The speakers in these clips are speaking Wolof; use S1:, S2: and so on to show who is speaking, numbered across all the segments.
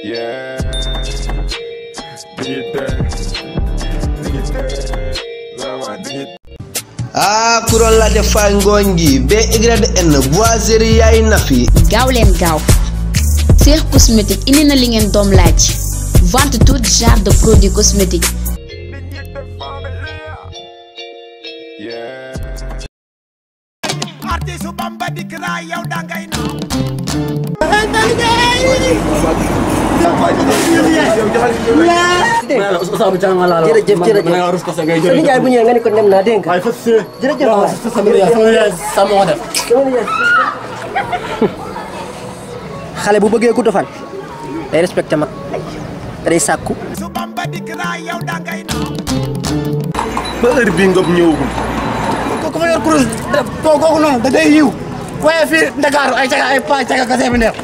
S1: Yeah. Dignité.
S2: Ah, kuron la defa ngongi be YN boiserie yaay nafi.
S3: Gaaw leen gaaw. Cheikh Cosmétique indi na li ngeen doom laaj. Vente tout genre de produits cosmétiques.
S4: Artistou Bamba dik na yow dangay no.
S5: Jërëjëf bu ñëwee nga ne ko dem naa dégg nga. Jërëjëf xale bu bëggee gudd fan day respecté mag day sàkku.
S1: Ba heure bi ngop ñëwugul.
S5: Ko ma yor kurus kooku noonu da day yiw waaye fii Ndakaaru ay caga ay pa caga kase bi neex.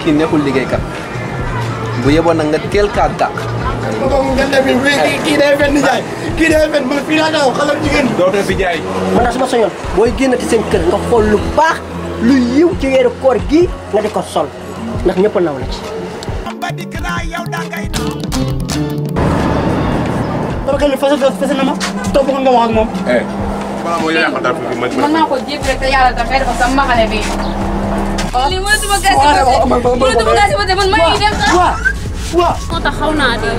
S2: Kii nekkul liggéeykat bu yeboon nag nga teel kaa dàq.
S5: Kii day fen ni jaay kii day fen man fii laa daw xale jigéen
S1: Dootoo fi jaay.
S5: man naa su ma soñoon booy génnati seen kër nga xool lu baax lu yiw ci weeru koor gi nga di ko sol ndax ñëpp naw la ci. dama koy fas na ma toog nga wax ak moom.
S1: Balaa moo yàqal dara fi
S6: mën naa ko jéem rek te yàlla dafay defal sa mbaxane bi. lii mënatuma gasi ba man maa ngi dem sax.
S5: waaw
S6: moo tax xaw naa dee.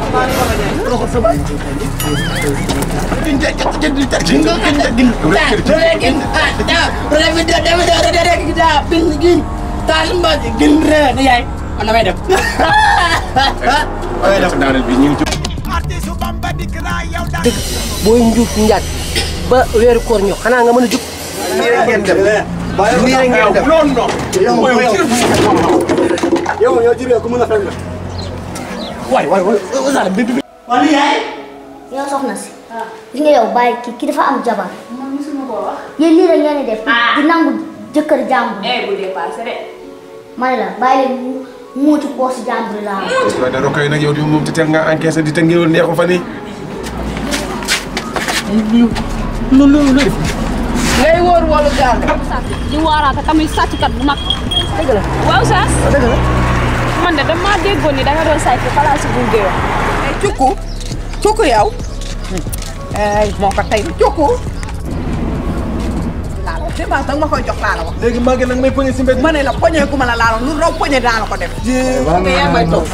S5: booy njuut njaat ba weeru koor ñëw xanaa nga mën a jug.
S1: yow jibee ku mën a fen la.
S5: waay wala yaay.
S7: yow soxna si. gis nga yow bàyyi kii dafa am jabar.
S6: man mosuma koo wax.
S7: yéen lii rek ngeen di def. di nangu jëkkër jàmbur.
S6: bu dépassé de.
S7: ma ne la bàyyi leen mu ci poos jàmbur laa.
S1: waaw da rokoy nag yow moom te teel nga encaissé di te ngéwal neexu fan yi.
S5: loolu def.
S6: ngay wóor wàllu gaal. di waaraate tamuy sàcckat bu mag.
S5: dëgg la
S6: waaw Saas.
S5: dëgg la.
S6: man de dama déggoon ni danga doon saytu place bu Guéweul.
S8: Cukku yow. moo ko tey cukku. laalo dépense danga ma koy jox laa la wax.
S1: léegi maa ngi nag may poñe si mbedd.
S8: ma ne la poñe gu ma la laalo lu raw poñe daa la ko def. mais yaa ngi may toog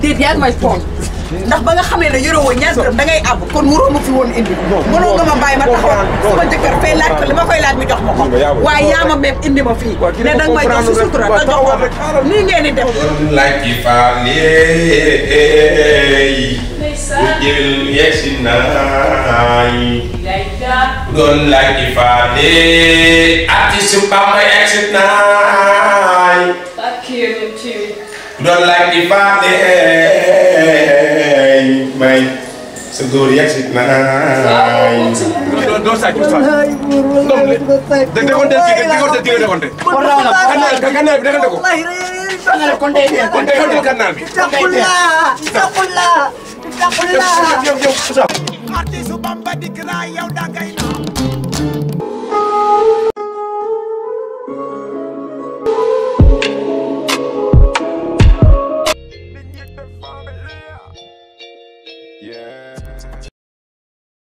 S8: déet yaa ngi may toog ndax ba nga xamee ne yoroo ñaar dërëm da ngay àbb kon waroo ma fi woon indi. mënoo nga ma bàyyi ma taxaw sama jëkkër fay laaj ko li ma koy laaj mi jox ma ko. waaye yaa ma même indi ma fii ne danga may jox su sutura te jox ko nii ngeen di def.
S9: Like Guéweul yegsi naay. Doon like Fane Artistou Bamba yegsi naay. Doon like Fane may sa góor yegsi naay.
S1: doo sàcc sa ndom le da dekonte ki dekonte kanal bi dekonte ko konte kanal bi
S4: Artistou Bamba dik na yow dangay no.